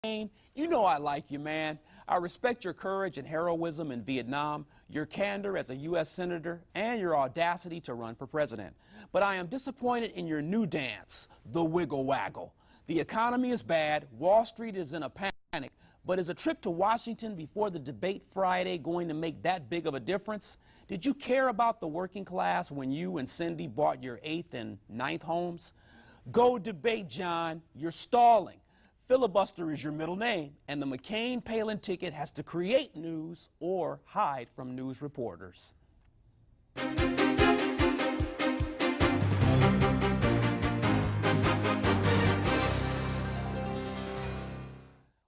You know I like you, man. I respect your courage and heroism in Vietnam, your candor as a U.S. Senator, and your audacity to run for president. But I am disappointed in your new dance, the wiggle waggle. The economy is bad, Wall Street is in a panic, but is a trip to Washington before the debate Friday going to make that big of a difference? Did you care about the working class when you and Cindy bought your 8th and 9th homes? Go debate, John. You're stalling. Filibuster is your middle name, and the McCain-Palin ticket has to create news or hide from news reporters.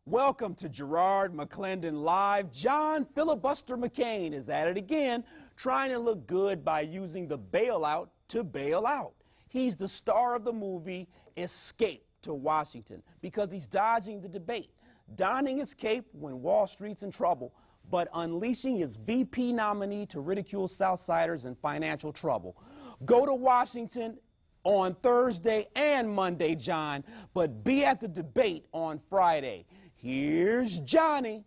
Welcome to Garrard McClendon Live. John Filibuster McCain is at it again, trying to look good by using the bailout to bail out. He's the star of the movie Escape to Washington because he's dodging the debate, donning his cape when Wall Street's in trouble, but unleashing his VP nominee to ridicule Southsiders in financial trouble. Go to Washington on Thursday and Monday, John, but be at the debate on Friday. Here's Johnny.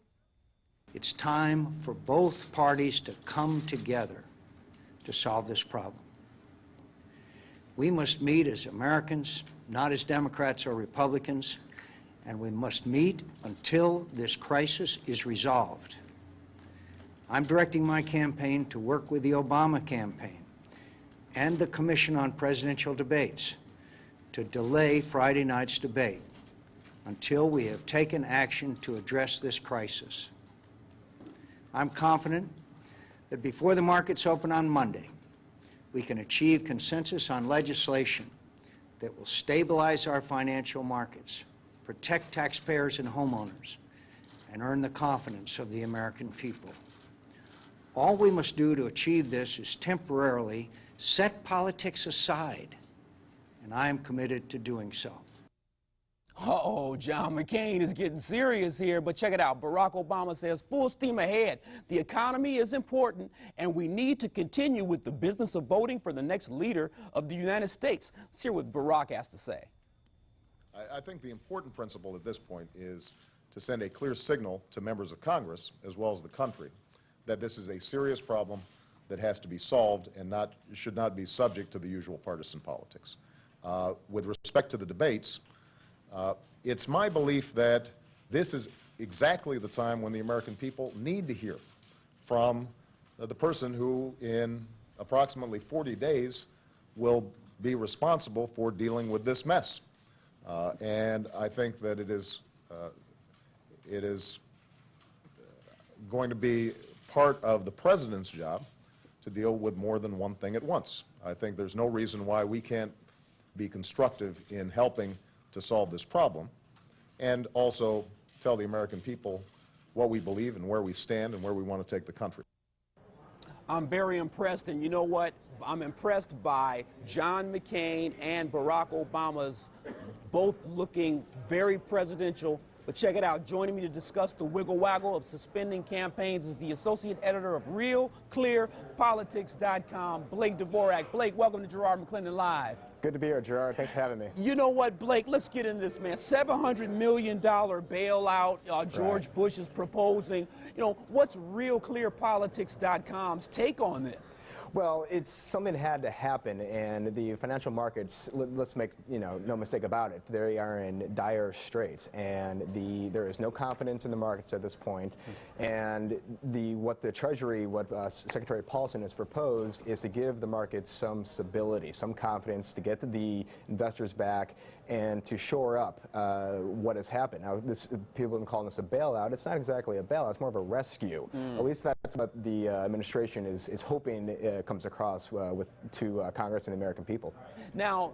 It's time for both parties to come together to solve this problem. We must meet as Americans, not as Democrats or Republicans, and we must meet until this crisis is resolved. I'm directing my campaign to work with the Obama campaign and the Commission on Presidential Debates to delay Friday night's debate until we have taken action to address this crisis. I'm confident that before the markets open on Monday, we can achieve consensus on legislation that will stabilize our financial markets, protect taxpayers and homeowners, and earn the confidence of the American people. All we must do to achieve this is temporarily set politics aside, and I am committed to doing so. Uh-oh, John McCain is getting serious here, but check it out. Barack Obama says full steam ahead. The economy is important, and we need to continue with the business of voting for the next leader of the United States. Let's hear what Barack has to say. I think the important principle at this point is to send a clear signal to members of Congress, as well as the country, that this is a serious problem that has to be solved and should not be subject to the usual partisan politics. With respect to the debates, it's my belief that this is exactly the time when the American people need to hear from the person who, in approximately 40 days, will be responsible for dealing with this mess. And I think that it is going to be part of the president's job to deal with more than one thing at once. I think there's no reason why we can't be constructive in helping to solve this problem, and also tell the American people what we believe and where we stand and where we want to take the country. I'm very impressed, and you know what? I'm impressed by John McCain and Barack Obama's both looking very presidential. But check it out. Joining me to discuss the wiggle waggle of suspending campaigns is the associate editor of RealClearPolitics.com, Blake Dvorak. Blake, welcome to Garrard McClendon Live. Good to be here, Gerard. Thanks for having me. You know what, Blake? Let's get into this, man. $700 million bailout George Bush is proposing. You know, what's RealClearPolitics.com's take on this? Well, it's something that had to happen, and the financial markets, let's make no mistake about it, they are in dire straits, and there is no confidence in the markets at this point. And what the Treasury, what Secretary Paulson has proposed, is to give the markets some stability, some confidence, to get the investors back, and to shore up what has happened. Now, people have been calling this a bailout. It's not exactly a bailout. It's more of a rescue. At least that's what the administration is hoping comes across to Congress and the American people. Now,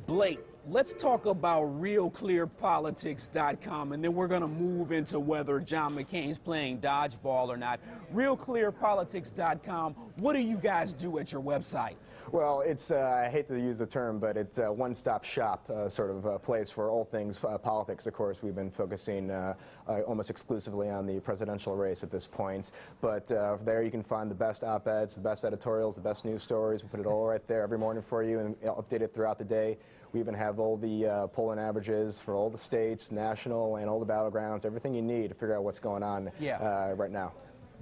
Blake, let's talk about RealClearPolitics.com, and then we're going to move into whether John McCain's playing dodgeball or not. RealClearPolitics.com, what do you guys do at your website? Well, it's, I hate to use the term, but it's a one-stop shop sort of place for all things politics. Of course, we've been focusing almost exclusively on the presidential race at this point. But there you can find the best op-eds, the best editorials, the best news stories. We put it all right there every morning for you and update it throughout the day. We even have all the polling averages for all the states, national, and all the battlegrounds, everything you need to figure out what's going on right now.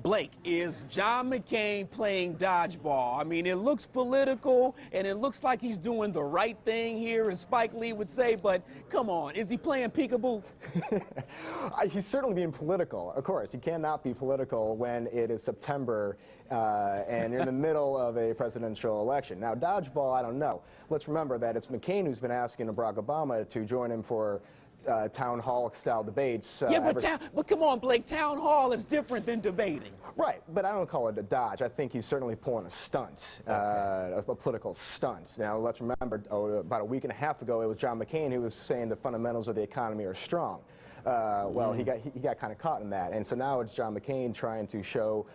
Blake, is John McCain playing dodgeball? I mean, it looks political, and it looks like he's doing the right thing here, as Spike Lee would say, but come on, is he playing peekaboo? He's certainly being political, of course. He cannot be political when it is September and you're in the middle of a presidential election. Now, dodgeball, I don't know. Let's remember that it's McCain who's been asking Barack Obama to join him for town hall-style debates. But come on, Blake, town hall is different than debating. Right, but I don't call it a dodge. I think he's certainly pulling a stunt, a political stunt. Now, let's remember, about a week and a half ago, it was John McCain who was saying the fundamentals of the economy are strong. Well, he got kind of caught in that, and so now it's John McCain trying to show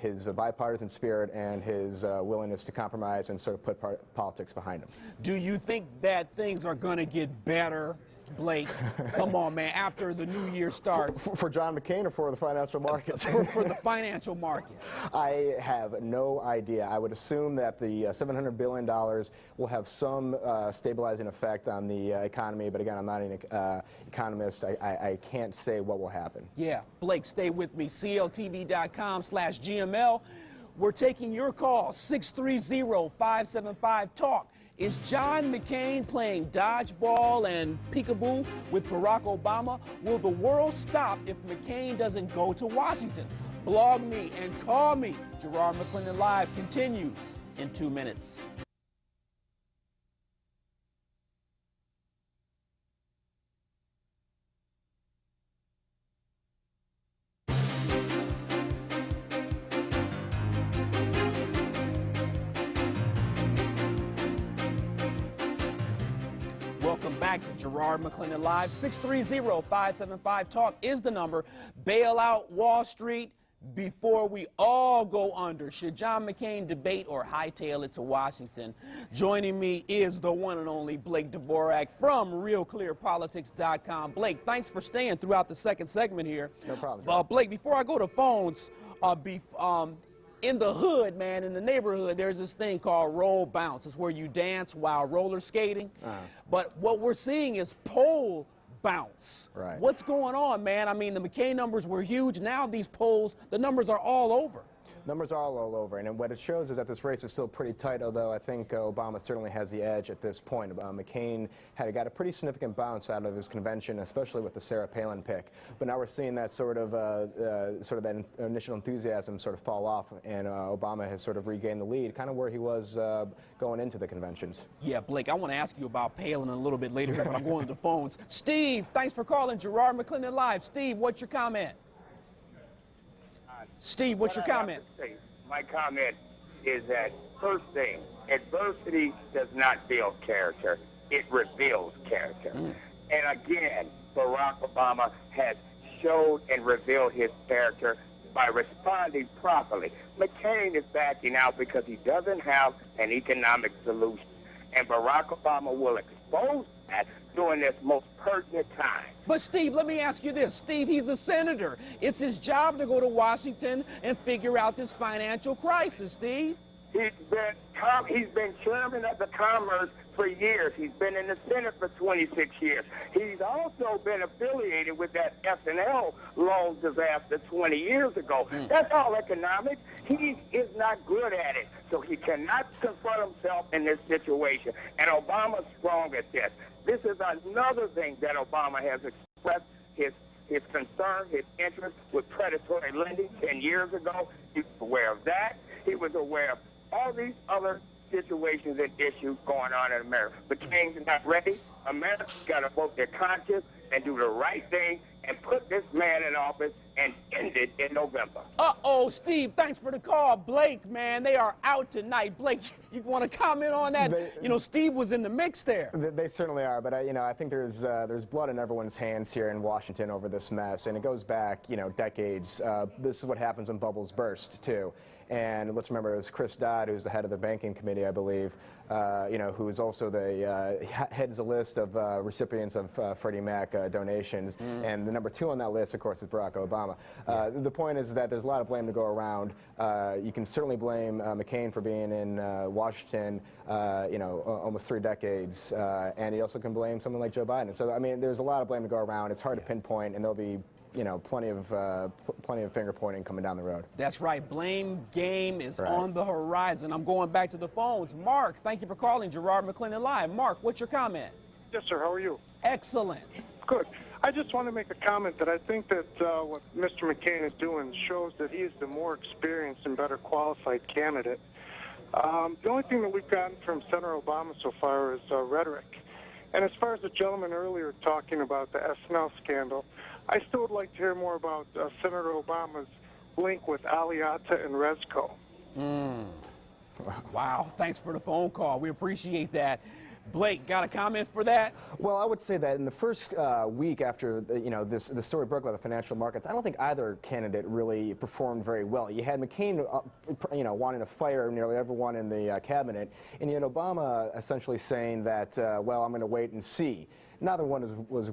his bipartisan spirit and his willingness to compromise and sort of put politics behind him. Do you think that things are going to get better, Blake? Come on, man, after the new year starts. For John McCain or for the financial markets? For the financial markets. I have no idea. I would assume that the $700 billion will have some stabilizing effect on the economy, but again, I'm not an economist. I can't say what will happen. Yeah, Blake, stay with me. CLTV.com/GML. We're taking your call, 630-575-TALK. Is John McCain playing dodgeball and peekaboo with Barack Obama? Will the world stop if McCain doesn't go to Washington? Blog me and call me. Garrard McClendon Live continues in 2 minutes. Welcome back to Garrard McClendon Live. 630-575-TALK is the number. Bail out Wall Street before we all go under. Should John McCain debate or hightail it to Washington? Joining me is the one and only Blake Dvorak from RealClearPolitics.com. Blake, thanks for staying throughout the second segment here. No problem. Blake, before I go to phones, in the hood, man, in the neighborhood, there's this thing called roll bounce. It's where you dance while roller skating. But what we're seeing is pole bounce. Right. What's going on, man? I mean, the McCain numbers were huge. Now these polls, the numbers are all over. Numbers are all over, and what it shows is that this race is still pretty tight, although I think Obama certainly has the edge at this point. McCain got a pretty significant bounce out of his convention, especially with the Sarah Palin pick. But now we're seeing that sort of that initial enthusiasm sort of fall off, and Obama has sort of regained the lead, kind of where he was going into the conventions. Yeah, Blake, I want to ask you about Palin a little bit later here, but I'm going to the phones. Steve, thanks for calling Garrard McClendon Live. Steve, what's your comment? Steve, what's your comment? My comment is that, first thing, adversity does not build character. It reveals character. And again, Barack Obama has showed and revealed his character by responding properly. McCain is backing out because he doesn't have an economic solution. And Barack Obama will expose that during this most pertinent time. But Steve, let me ask you this. Steve, he's a senator. It's his job to go to Washington and figure out this financial crisis, Steve. He's been chairman of the Commerce for years. He's been in the Senate for 26 years. He's also been affiliated with that S&L loan disaster 20 years ago. That's all economics. He is not good at it, so he cannot confront himself in this situation. And Obama's strong at this. This is another thing that Obama has expressed his concern, his interest with predatory lending 10 years ago. He was aware of that. He was aware of all these other situations and issues going on in America. McCain's not ready. America's got to vote their conscience and do the right thing and put this man in office and end it in November. Uh-oh, Steve, thanks for the call. Blake, man, they are out tonight. Blake, you want to comment on that? Steve was in the mix there. They certainly are, but I think there's blood in everyone's hands here in Washington over this mess, and it goes back, decades. This is what happens when bubbles burst, too. And let's remember, it was Chris Dodd, who's the head of the banking committee, I believe, who is also the heads a list of recipients of Freddie Mac donations. And the number 2 on that list, of course, is Barack Obama. The point is that there's a lot of blame to go around. You can certainly blame McCain for being in Washington, almost 3 decades, and you also can blame someone like Joe Biden. So, I mean, there's a lot of blame to go around. It's hard to pinpoint, and there'll be plenty of finger pointing coming down the road. That's right. Blame game is on the horizon. I'm going back to the phones. Mark, thank you for calling Garrard McClendon Live. Mark, what's your comment? Yes, sir. How are you? Excellent. Good. I just want to make a comment that I think that what Mr. McCain is doing shows that he's the more experienced and better qualified candidate. The only thing that we've gotten from Senator Obama so far is rhetoric. And as far as the gentleman earlier talking about the SNL scandal, I still would like to hear more about Senator Obama's link with Aliata and Resco. Wow. Thanks for the phone call. We appreciate that. Blake, got a comment for that? Well, I would say that in the first week after the story broke about the financial markets, I don't think either candidate really performed very well. You had McCain, wanting to fire nearly everyone in the cabinet, and you had Obama essentially saying that, well, I'm going to wait and see. Neither one was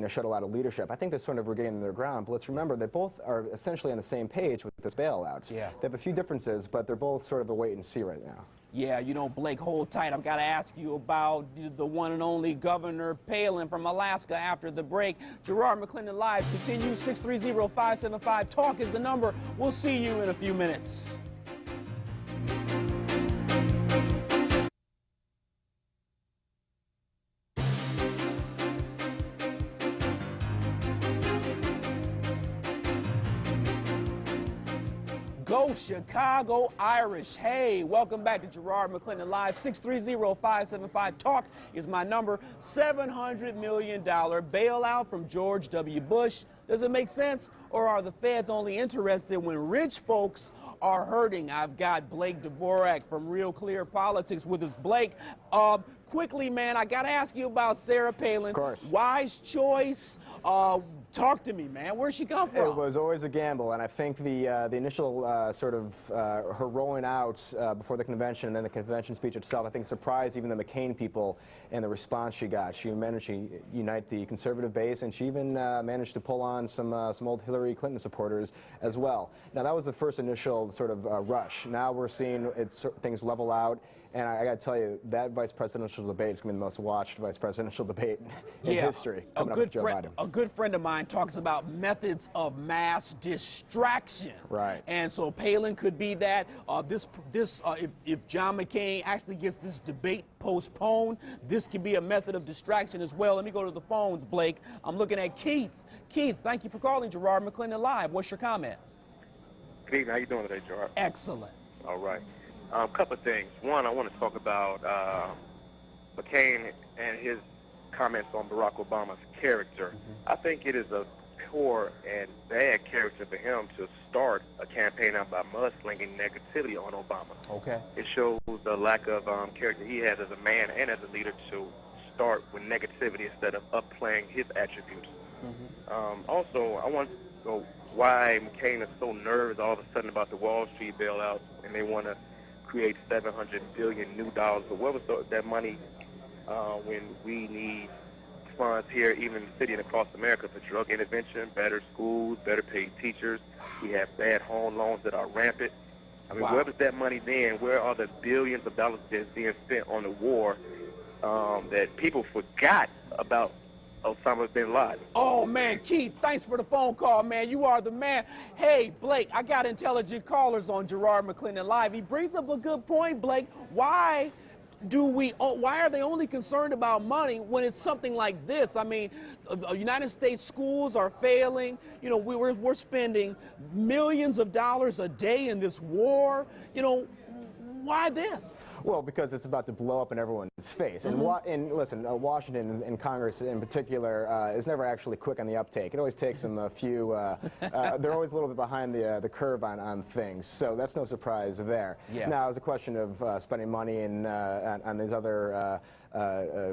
showed a lot of leadership. I think they're sort of regaining their ground, but let's remember they both are essentially on the same page with this bailouts. Yeah. They have a few differences, but they're both sort of a wait and see right now. Yeah, Blake, hold tight. I've got to ask you about the one and only Governor Palin from Alaska after the break. Garrard McClendon Live continues. 630-575-TALK is the number. We'll see you in a few minutes. Go Chicago Irish. Hey, welcome back to Garrard McClendon Live. 630-575-TALK is my number. $700 million bailout from George W. Bush. Does it make sense? Or are the feds only interested when rich folks are hurting? I've got Blake Dvorak from Real Clear Politics with us. Blake, quickly, man, I got to ask you about Sarah Palin. Of course. Wise choice. Talk to me, man. Where'd she come from? It was always a gamble, and I think the initial her rolling out before the convention and then the convention speech itself, I think surprised even the McCain people and the response she got. She managed to unite the conservative base, and she even managed to pull on some old Hillary Clinton supporters as well. Now that was the first initial sort of rush. Now we're seeing things level out. And I got to tell you, that vice presidential debate is going to be the most watched vice presidential debate in history. A good friend of mine talks about methods of mass distraction. Right. And so Palin could be that. If John McCain actually gets this debate postponed, this could be a method of distraction as well. Let me go to the phones, Blake. I'm looking at Keith. Keith, thank you for calling Garrard McClendon Live. What's your comment? Good evening. How you doing today, Gerard? Excellent. All right. A couple of things. One, I want to talk about McCain and his comments on Barack Obama's character. I think it is a poor and bad character for him to start a campaign out by mudslinging negativity on Obama. Okay. It shows the lack of character he has as a man and as a leader to start with negativity instead of upplaying his attributes. Also, I want to know why McCain is so nervous all of a sudden about the Wall Street bailout, and they want to create $700 billion new dollars. But where was that money when we need funds here, even in the city and across America, for drug intervention, better schools, better paid teachers? We have bad home loans that are rampant. I mean, where was that money then? Where are the billions of dollars that's being spent on the war that people forgot about Osama bin Laden? Oh, man, Keith, thanks for the phone call, man. You are the man. Hey, Blake, I got intelligent callers on Garrard McClendon Live. He brings up a good point, Blake. Why are they only concerned about money when it's something like this? I mean, United States schools are failing. We're spending millions of dollars a day in this war. Why this? Well, because it's about to blow up in everyone's face. And listen, Washington and Congress in particular is never actually quick on the uptake. It always takes them a few, they're always a little bit behind the curve on things. So that's no surprise there. Yeah. Now, it's a question of spending money on these other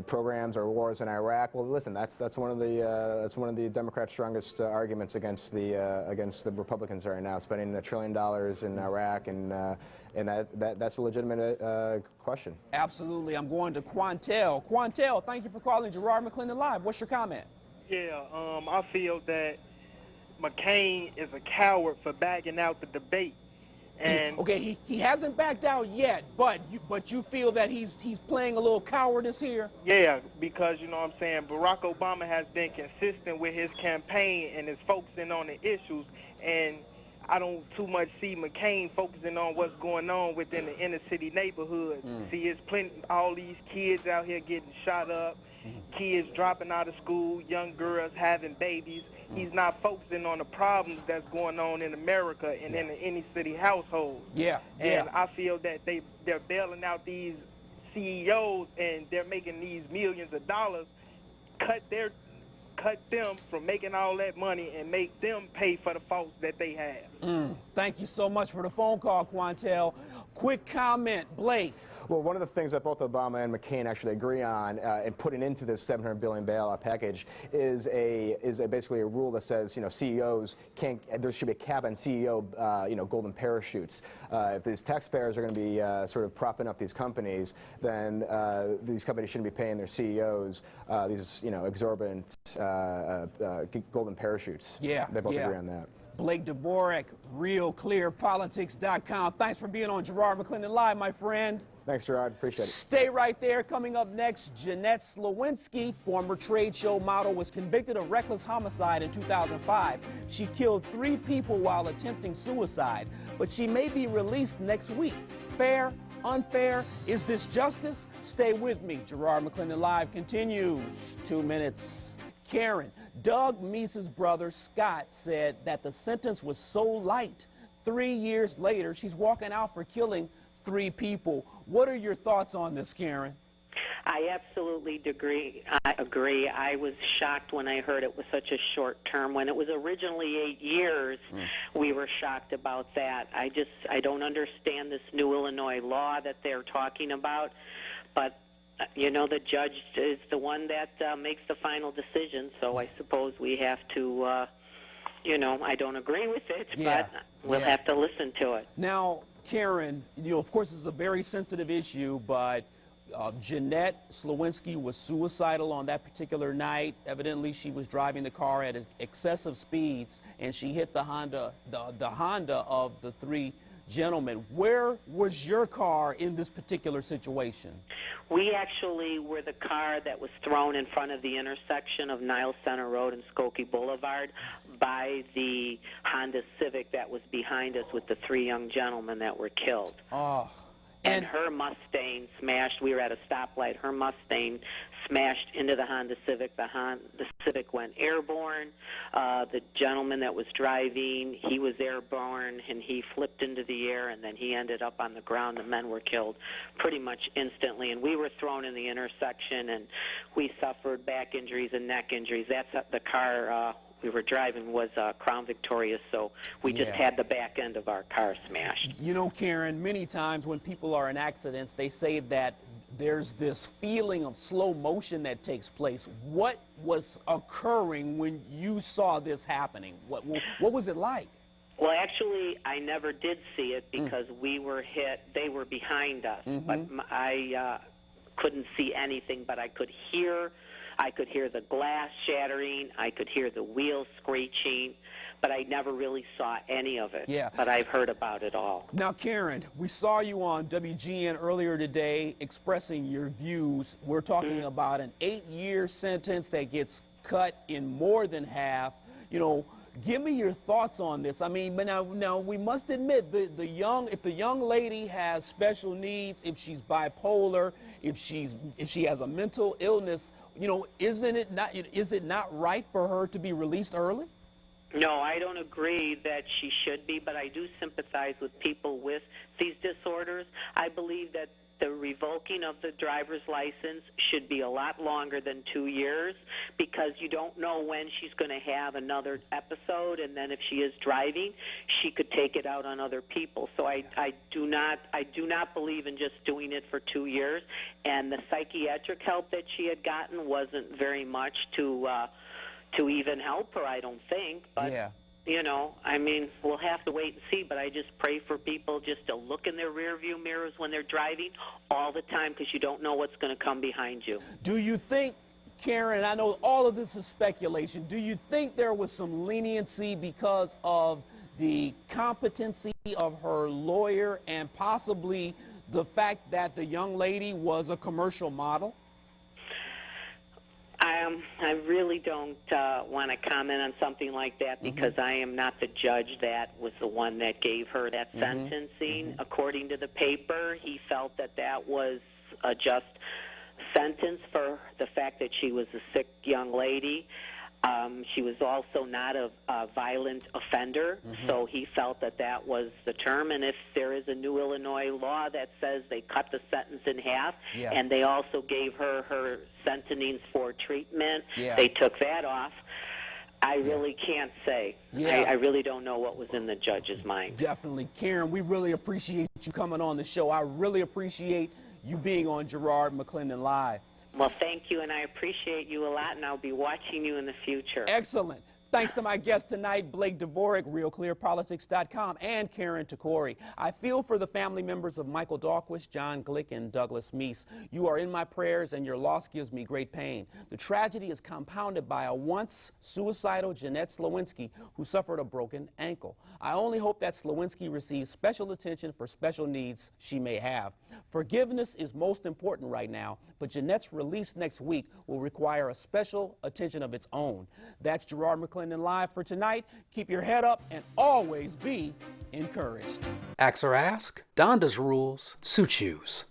programs or wars in Iraq. Well, listen, that's one of the Democrats' strongest arguments against the Republicans right now, spending $1 trillion in Iraq, and that's a legitimate question. Absolutely. I'm going to Quantel. Quantel, thank you for calling Garrard McClendon Live. What's your comment? Yeah, I feel that McCain is a coward for backing out the debate. And Okay, he hasn't backed out yet, but you feel that he's playing a little cowardice here? yeah, because, you know what I'm saying, Barack Obama has been consistent with his campaign and is focusing on the issues, and I don't too much see McCain focusing on what's going on within the inner city neighborhood. See, it's all these kids out here getting shot up, kids dropping out of school, young girls having babies. He's not focusing on the problems that's going on in America and in the inner city households. Yeah, And I feel that they're bailing out these CEOs and they're making these millions of dollars, cut them from making all that money and make them pay for the faults that they have. Thank you so much for the phone call, Quantel. Quick comment, Blake. Well, one of the things that both Obama and McCain actually agree on in putting into this $700 billion bailout package is basically a rule that says, you know, CEOs can't. There should be a cap on CEO, golden parachutes. If these taxpayers are going to be sort of propping up these companies, then these companies shouldn't be paying their CEOs these, exorbitant golden parachutes. Yeah, they both agree on that. Blake Dvorak, RealClearPolitics.com. Thanks for being on Garrard McClendon Live, my friend. Thanks, Gerard. Appreciate it. Stay right there. Coming up next, Jeanette Slowinski, former trade show model, was convicted of reckless homicide in 2005. She killed 3 people while attempting suicide, but she may be released next week. Fair? Unfair? Is this justice? Stay with me. Garrard McClendon Live continues. 2 minutes. Karen, Doug Meese's brother Scott said that the sentence was so light. 3 years later, she's walking out for killing 3 people. What are your thoughts on this, Karen? I absolutely agree. I was shocked when I heard it was such a short term. When it was originally 8 years, we were shocked about that. I don't understand this new Illinois law that they're talking about, but the judge is the one that makes the final decision, so I suppose we have to, I don't agree with it, but we'll have to listen to it. Now, Karen, of course, it's a very sensitive issue, but Jeanette Slowinski was suicidal on that particular night. Evidently, she was driving the car at excessive speeds, and she hit the Honda, the Honda of the 3 gentlemen. Where was your car in this particular situation? We actually were the car that was thrown in front of the intersection of Niles Center Road and Skokie Boulevard by the Honda Civic that was behind us with the 3 young gentlemen that were killed. Oh. And her Mustang smashed. We were at a stoplight. Her Mustang smashed into the Honda Civic. The Civic went airborne. The gentleman that was driving, he was airborne, and he flipped into the air, and then he ended up on the ground. The men were killed pretty much instantly, and we were thrown in the intersection, and we suffered back injuries and neck injuries. That's the car we were driving was Crown Victoria, so we just had the back end of our car smashed. You know, Karen, many times when people are in accidents, they say that there's this feeling of slow motion that takes place. What was occurring when you saw this happening? What was it like? Well, actually, I never did see it because we were hit. They were behind us, but I couldn't see anything, but I could hear the glass shattering. I could hear the wheels screeching, but I never really saw any of it. Yeah. But I've heard about it all. Now, Karen, we saw you on WGN earlier today expressing your views. We're talking about an 8-year sentence that gets cut in more than half. Give me your thoughts on this. I mean, but now we must admit if the young lady has special needs, if she's bipolar, if she has a mental illness, is it not right for her to be released early? No, I don't agree that she should be, but I do sympathize with people with these disorders. I believe that the revoking of the driver's license should be a lot longer than 2 years because you don't know when she's going to have another episode, and then if she is driving, she could take it out on other people. So I do not believe in just doing it for 2 years, and the psychiatric help that she had gotten wasn't very much to even help her, I don't think. But I mean, we'll have to wait and see, but I just pray for people just to look in their rearview mirrors when they're driving all the time because you don't know what's going to come behind you. Do you think, Karen, I know all of this is speculation. Do you think there was some leniency because of the competency of her lawyer and possibly the fact that the young lady was a commercial model? I really don't want to comment on something like that because I am not the judge that was the one that gave her that sentencing. According to the paper, he felt that that was a just sentence for the fact that she was a sick young lady. She was also not a violent offender, so he felt that that was the term. And if there is a new Illinois law that says they cut the sentence in half, and they also gave her sentencing for treatment, they took that off. I really can't say. I really don't know what was in the judge's mind. Definitely. Karen, we really appreciate you coming on the show. I really appreciate you being on Garrard McClendon Live. Well, thank you, and I appreciate you a lot, and I'll be watching you in the future. Excellent. Thanks to my guest tonight, Blake Dvorak, RealClearPolitics.com, and Karen Takori. I feel for the family members of Michael Dahlquist, John Glick, and Douglas Meese. You are in my prayers, and your loss gives me great pain. The tragedy is compounded by a once suicidal Jeanette Slowinski who suffered a broken ankle. I only hope that Slowinski receives special attention for special needs she may have. Forgiveness is most important right now, but Jeanette's release next week will require a special attention of its own. That's Garrard McClendon Live for tonight. Keep your head up and always be encouraged. Ask or ask? Donda's rules suit shoes.